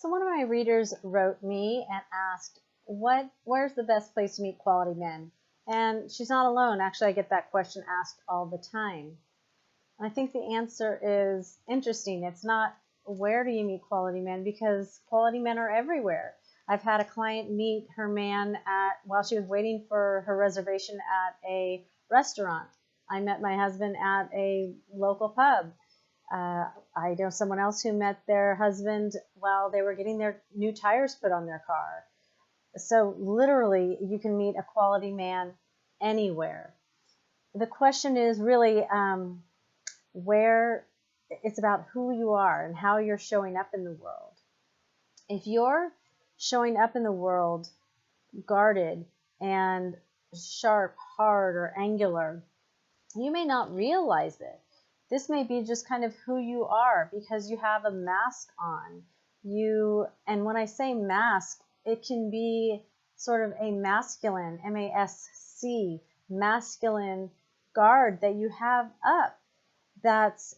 So one of my readers wrote me and asked, where's the best place to meet quality men? And she's not alone. Actually, I get that question asked all the time. I think the answer is interesting. It's not where do you meet quality men, because quality men are everywhere. I've had a client meet her man while she was waiting for her reservation at a restaurant. I met my husband at a local pub. I know someone else who met their husband while they were getting their new tires put on their car. So literally, you can meet a quality man anywhere. The question is really where it's about who you are and how you're showing up in the world. If you're showing up in the world guarded and sharp, hard, or angular, you may not realize it. This may be just kind of who you are because you have a mask on. And when I say mask, it can be sort of a masculine, M-A-S-C, masculine guard that you have up. That's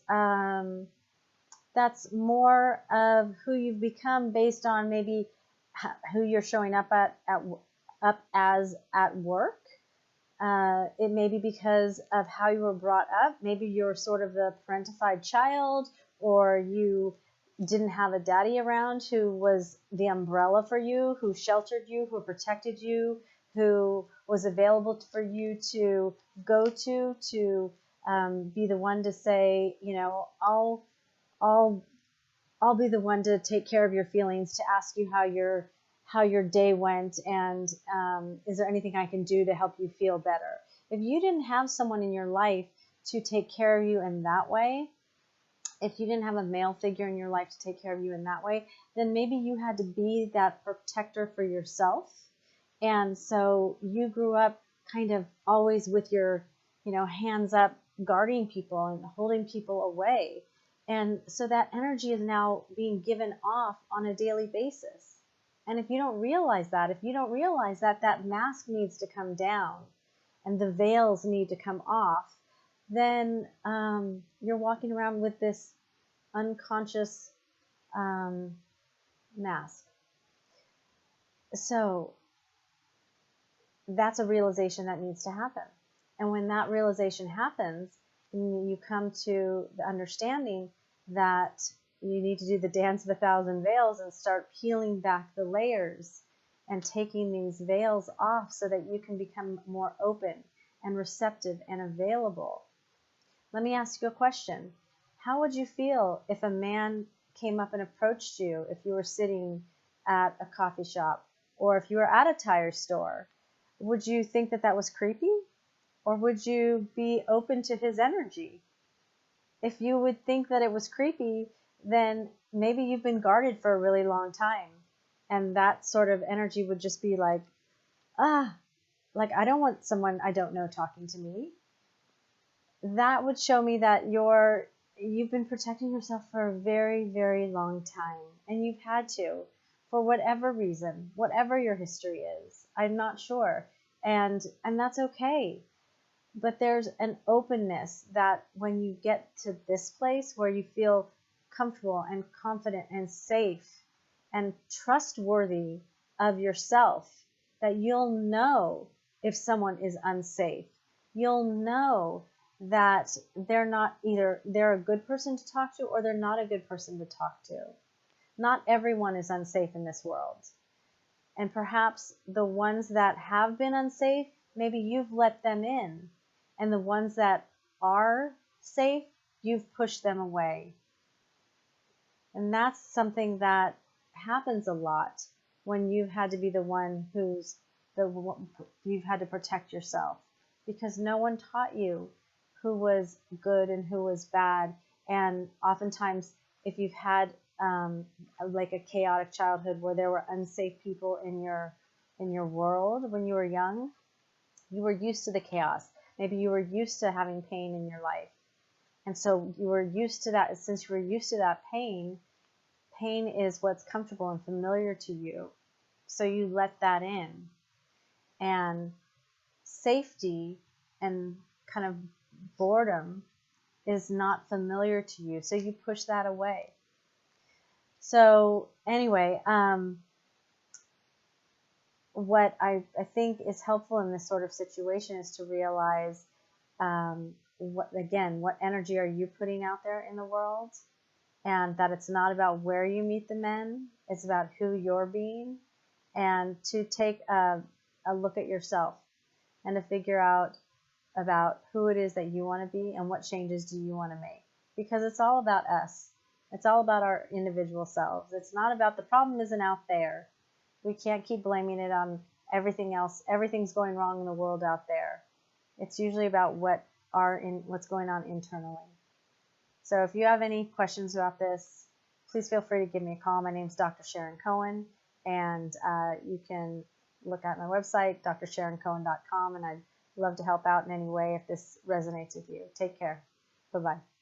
more of who you've become based on maybe who you're showing up as at work. It may be because of how you were brought up. Maybe you're sort of the parentified child, or you didn't have a daddy around who was the umbrella for you, who sheltered you, who protected you, who was available for you to go to be the one to say, I'll be the one to take care of your feelings, to ask you how your day went, and is there anything I can do to help you feel better? If you didn't have someone in your life to take care of you in that way, if you didn't have a male figure in your life to take care of you in that way, then maybe you had to be that protector for yourself. And so you grew up kind of always with your, hands up, guarding people and holding people away. And so that energy is now being given off on a daily basis. And if you don't realize that, that mask needs to come down and the veils need to come off, then you're walking around with this unconscious mask. So that's a realization that needs to happen. And when that realization happens, you come to the understanding that you need to do the dance of 1,000 veils and start peeling back the layers and taking these veils off so that you can become more open and receptive and available. Let me ask you a question. How would you feel if a man came up and approached you if you were sitting at a coffee shop or if you were at a tire store? Would you think that that was creepy? Or would you be open to his energy? If you would think that it was creepy, then maybe you've been guarded for a really long time. And that sort of energy would just be like, I don't want someone I don't know talking to me. That would show me that you've been protecting yourself for a very, very long time. And you've had to, for whatever reason, whatever your history is. I'm not sure. And that's okay. But there's an openness that when you get to this place where you feel comfortable and confident and safe and trustworthy of yourself, that you'll know if someone is unsafe. You'll know that they're a good person to talk to or they're not a good person to talk to. Not everyone is unsafe in this world. And perhaps the ones that have been unsafe, maybe you've let them in. And the ones that are safe, you've pushed them away. And that's something that happens a lot when you've had to be the one you've had to protect yourself, because no one taught you who was good and who was bad. And oftentimes, if you've had like a chaotic childhood where there were unsafe people in your world when you were young, you were used to the chaos. Maybe you were used to having pain in your life. And so you were used to that. Since you were used to that pain is what's comfortable and familiar to you. So you let that in. And safety and kind of boredom is not familiar to you. So you push that away. So anyway, what I think is helpful in this sort of situation is to realize what energy are you putting out there in the world, and that it's not about where you meet the men, it's about who you're being, and to take a look at yourself and to figure out about who it is that you want to be and what changes do you want to make, because it's all about us. It's all about our individual selves. It's not about, the problem isn't out there. We can't keep blaming it on everything else. Everything's going wrong in the world out there. It's usually about what's going on internally. So if you have any questions about this, please feel free to give me a call. My name is Dr. Sharon Cohen, and you can look at my website, drsharoncohen.com, and I'd love to help out in any way if this resonates with you. Take care. Bye-bye.